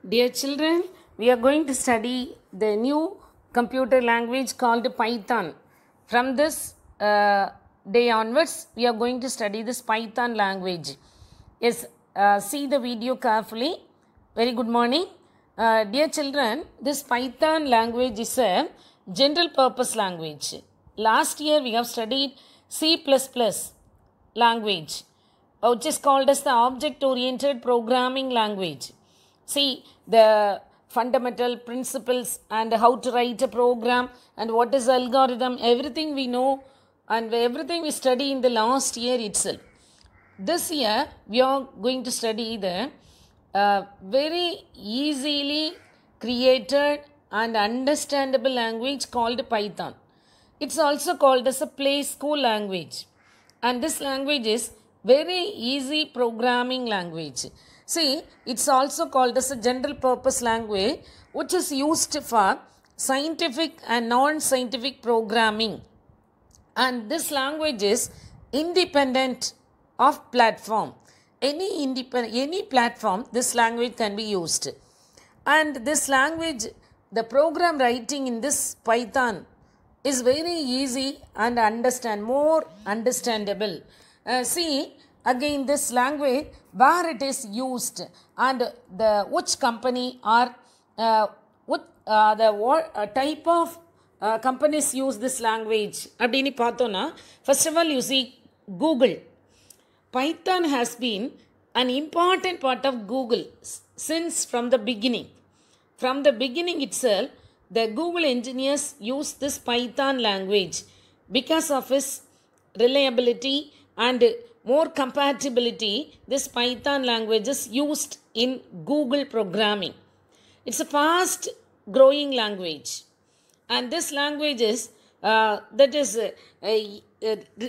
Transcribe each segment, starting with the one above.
Dear children, we are going to study the new computer language called Python. From this day onwards, we are going to study this Python language. Yes, see the video carefully. Very good morning. Dear children, this Python language is a general purpose language. Last year, we have studied C++ language, which is called as the object-oriented programming language. See the fundamental principles and how to write a program and what is algorithm, everything we know and everything we study in the last year itself. This year we are going to study the very easily created and understandable language called Python. It's also called as a play school language, and this language is very easy programming language. See, it's also called as a general purpose language, which is used for scientific and non-scientific programming. And this language is independent of platform. Any platform, this language can be used. And this language, the program writing in this Python is very easy and more understandable. See, again this language, where it is used and which company or what type of companies use this language. First of all, you see Google. Python has been an important part of Google since from the beginning. From the beginning itself, the Google engineers use this Python language because of its reliability and more compatibility. This Python language is used in Google programming. It's a fast growing language, and this language is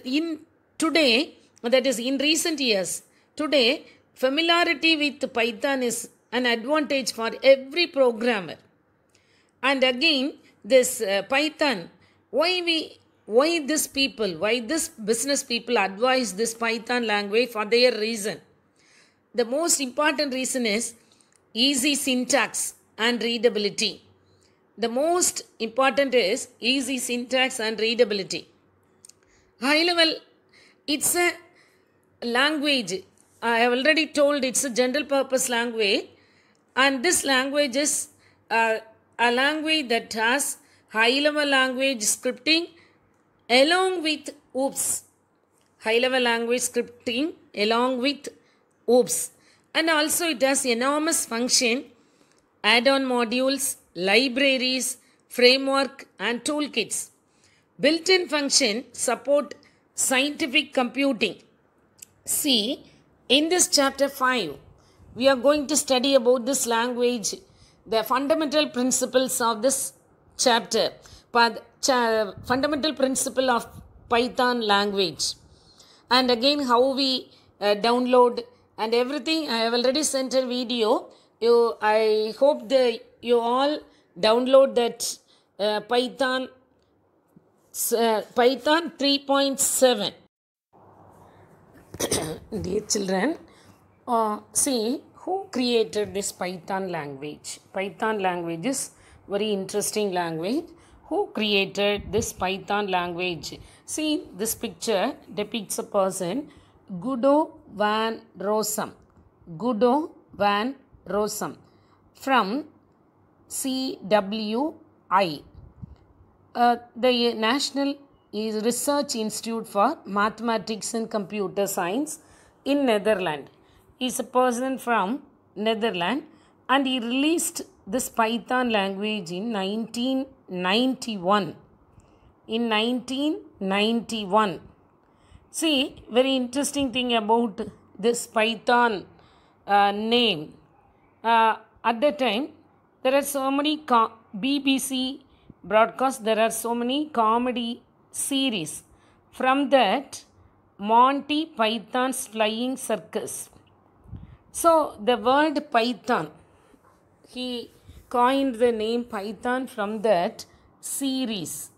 in today, that is in recent years, today familiarity with Python is an advantage for every programmer. And again this Python, why this business people advise this Python language for their reason. The most important reason is easy syntax and readability. The most important is easy syntax and readability. High level, it's a language. I have already told it's a general purpose language, and this language is a language that has high level language scripting along with OOPS. High level language scripting along with OOPS. And also it has enormous function, add-on modules, libraries, framework and toolkits. Built-in function support scientific computing. See, in this chapter 5, we are going to study about this language, the fundamental principles of this chapter, fundamental principle of Python language, and again how we download and everything. I have already sent a video. I hope that you all download that Python 3.7. Dear children, see who created this Python language. Python language is very interesting language. Who created this Python language? See, this picture depicts a person, Guido van Rossum. Guido van Rossum from CWI, the National Research Institute for Mathematics and Computer Science in Netherlands. He is a person from Netherlands, and he released this Python language in 1991. In 1991. See, very interesting thing about this Python name. At that time, there are so many BBC broadcasts, there are so many comedy series. From that, Monty Python's Flying Circus. So, the word Python, he coined the name Python from that series.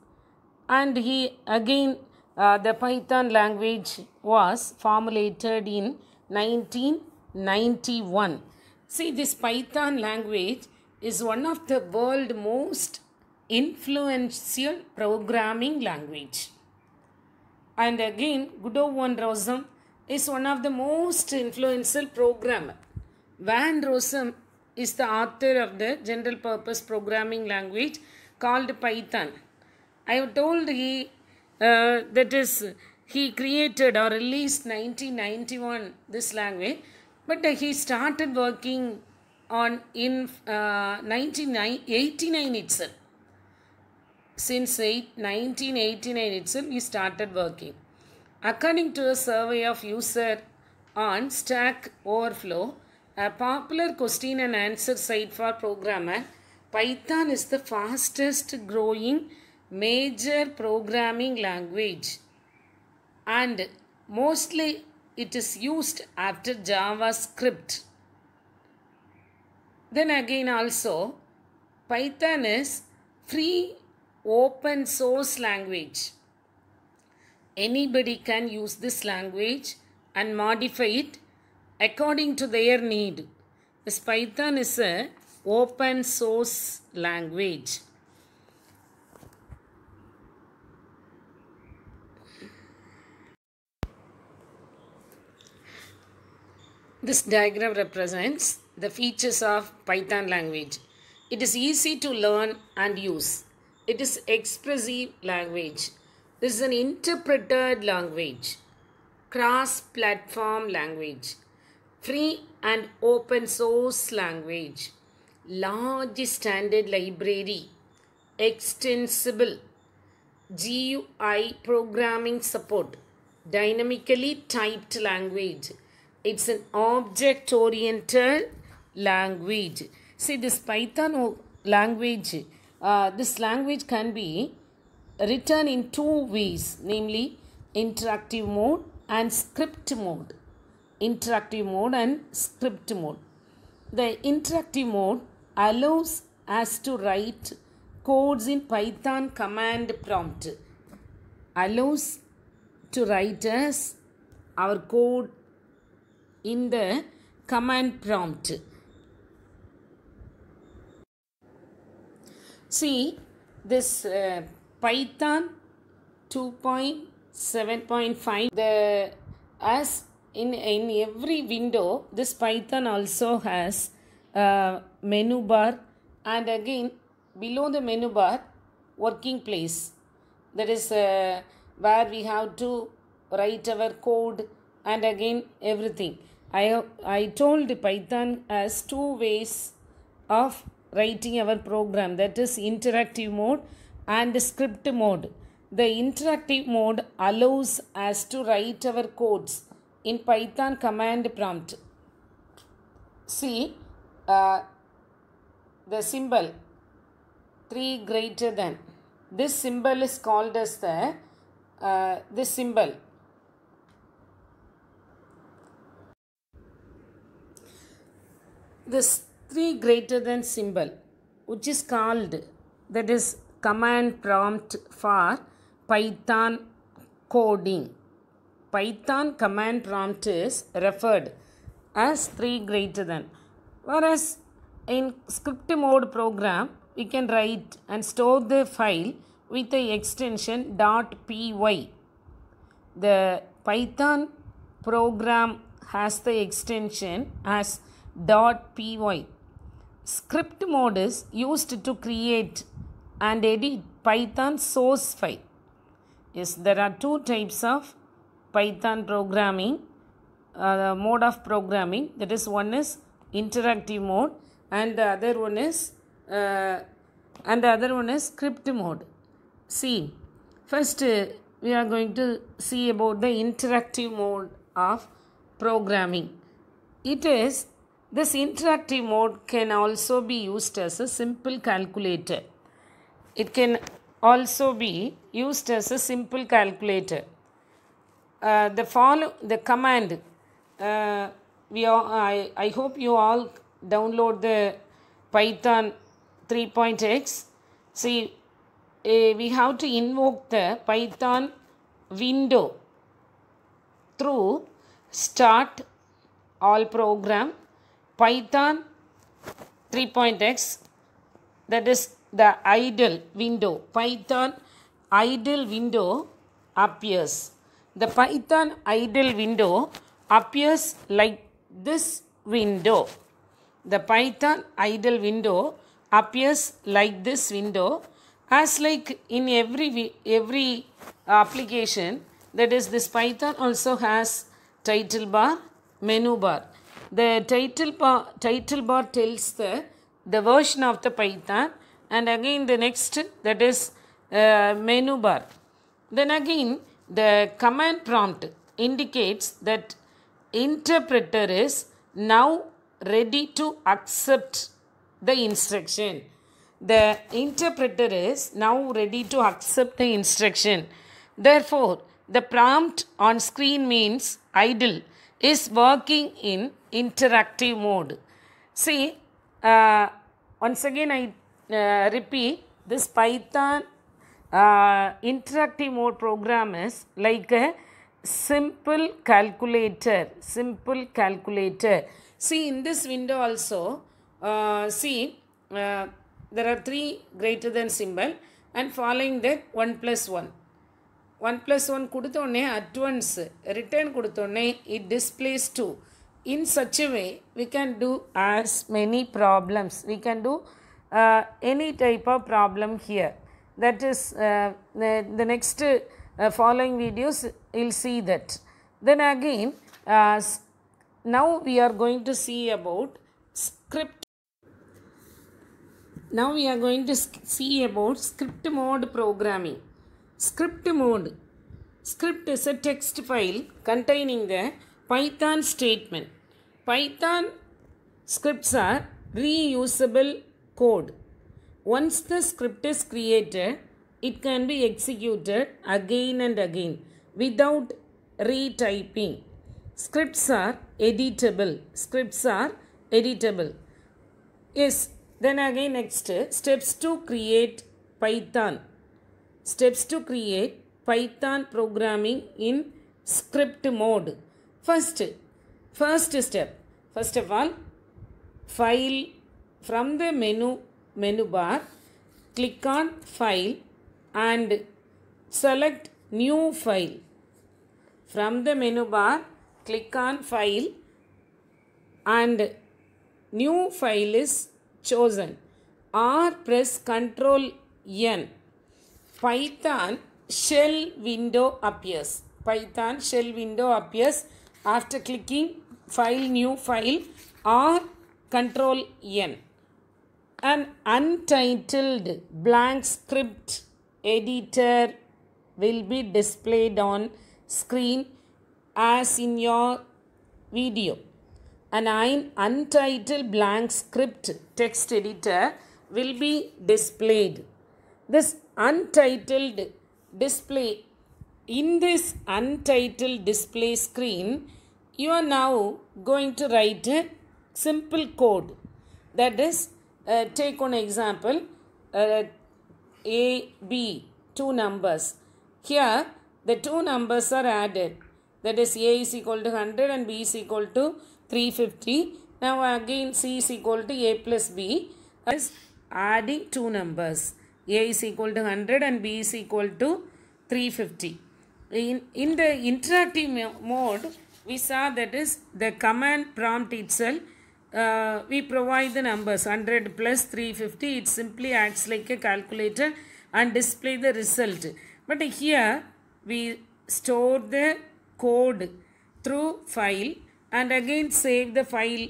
And he again, the Python language was formulated in 1991. See, this Python language is one of the world's most influential programming language. And again, Guido van Rossum is one of the most influential programmer. Van Rossum is the author of the general purpose programming language called Python. I have told he created or released 1991 this language, but he started working on in 1989 itself. Since 1989 itself, he started working. According to a survey of user on Stack Overflow, a popular question and answer site for programmer, Python is the fastest growing major programming language, and mostly it is used after JavaScript. Then again also, Python is free open source language. Anybody can use this language and modify it according to their need. This Python is a open source language. This diagram represents the features of Python language. It is easy to learn and use. It is expressive language. This is an interpreted language. Cross-platform language. Free and open source language. Large standard library. Extensible. GUI programming support. Dynamically typed language. It's an object-oriented language. See, this Python language, this language can be written in two ways, namely interactive mode and script mode. Interactive mode and script mode. The interactive mode allows us to write codes in Python command prompt. Allows to write us our code in the command prompt. See, this Python 2.7.5, as in every window, this Python also has menu bar, and again below the menu bar, working place. That is where we have to write our code and again everything. I told Python has two ways of writing our program, that is interactive mode and script mode. The interactive mode allows us to write our codes in Python command prompt. See the symbol 3 greater than. This symbol is called as this symbol. This 3 greater than symbol, which is called, that is command prompt for Python coding. Python command prompt is referred as 3 greater than. Whereas in script mode program, we can write and store the file with the extension .py. The Python program has the extension as .py. Script mode is used to create and edit Python source file. Yes, there are two types of Python programming, mode of programming. That is, one is interactive mode, and the other one is script mode. See, first we are going to see about the interactive mode of programming. This interactive mode can also be used as a simple calculator. It can also be used as a simple calculator. The command, I hope you all download the Python 3.x. See, we have to invoke the Python window through start all program, Python 3.x, that is the idle window. Python idle window appears. The Python idle window appears like this window. The Python idle window appears like this window, as like in every application, that is this Python also has title bar, menu bar. The title bar tells the version of the Python, and again the next, that is menu bar. Then again the command prompt indicates that interpreter is now ready to accept the instruction. The interpreter is now ready to accept the instruction. Therefore, the prompt on screen means idle is working in interactive mode. See, once again I repeat, this Python interactive mode program is like a simple calculator. See, in this window also, there are 3 greater than symbol, and following that 1 plus 1. 1 plus 1 கொடுத்தோன்னே at once return கொடுத்தோன்னே it displays 2. In such a way, we can do as many problems. We can do any type of problem here. That is the next following videos, you'll see that. Then again, now we are going to see about script. Now we are going to see about script mode programming. Script mode. Script is a text file containing the Python statement. Python scripts are reusable code. Once the script is created, it can be executed again and again without retyping. Scripts are editable. Yes. Then again next, steps to create Python. Steps to create Python programming in script mode. First step. First of all, file. From the menu bar, click on file and select new file. From the menu bar, click on file and new file is chosen, or press Ctrl N. Python shell window appears. Python shell window appears after clicking file, new file, or Ctrl N. An untitled blank script editor will be displayed on screen as in your video. An untitled blank script text editor will be displayed. This untitled display, in this untitled display screen, you are now going to write a simple code. That is, take one example, A, B, 2 numbers. Here, the 2 numbers are added. That is, A is equal to 100 and B is equal to 350. Now, again, C is equal to A plus B. That is adding 2 numbers. A is equal to 100 and B is equal to 350. In the interactive mode, we saw that is the command prompt itself. We provide the numbers 100 plus 350. It simply acts like a calculator and display the result. But here we store the code through file and again save the file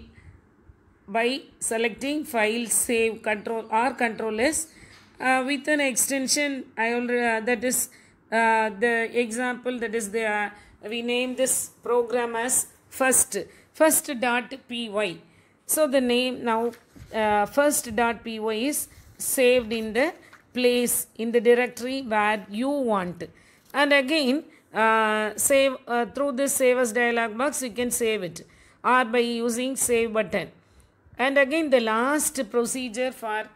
by selecting file save Control S with an extension. That is the example, that is we name this program as first.py. So the name now first.py is saved in the place in the directory where you want. And again save through this save as dialog box, you can save it, or by using save button. And again the last procedure for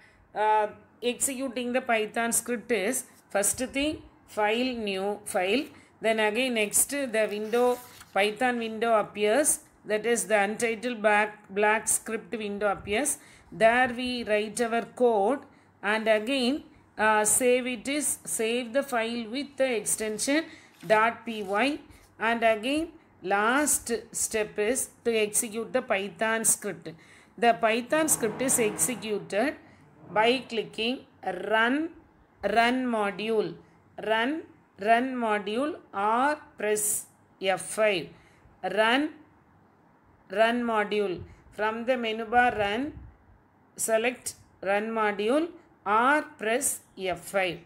executing the Python script is, first thing, file, new file. Then again next the window, Python window appears that is the untitled black script window appears. There we write our code, and again save the file with the extension .py, and again last step is to execute the Python script. The Python script is executed by clicking run module, run module, or press F5. Run module. From the menu bar run, select run module or press F5.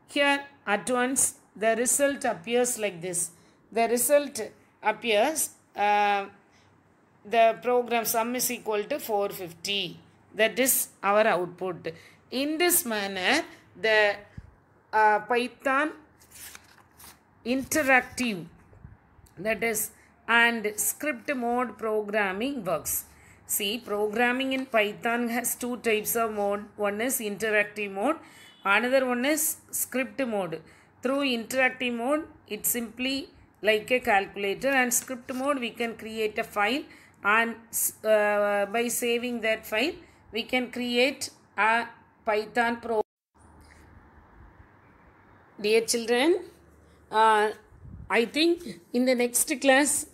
Here at once the result appears like this. The result appears the program sum is equal to 450. That is our output. In this manner, the Python interactive, that is, and script mode programming works. See, programming in Python has two types of mode. One is interactive mode, another one is script mode. Through interactive mode, it's simply like a calculator, and script mode we can create a file, and by saving that file we can create a Python program. Dear children, I think in the next class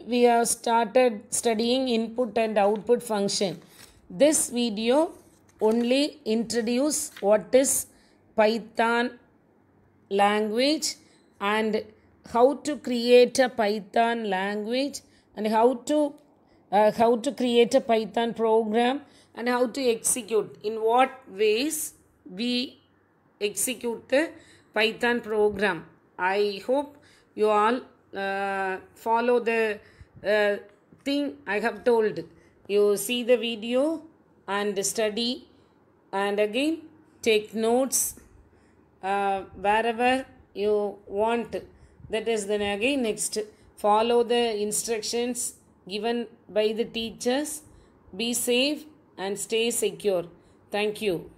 we have started studying input and output function. This video only introduce what is Python language and how to create a Python language, and how to create a Python program, and how to execute, in what ways we execute the Python program. I hope you all follow the thing I have told. You see the video and study, and again take notes wherever you want. That is, then again next follow the instructions given by the teachers. Be safe and stay secure. Thank you.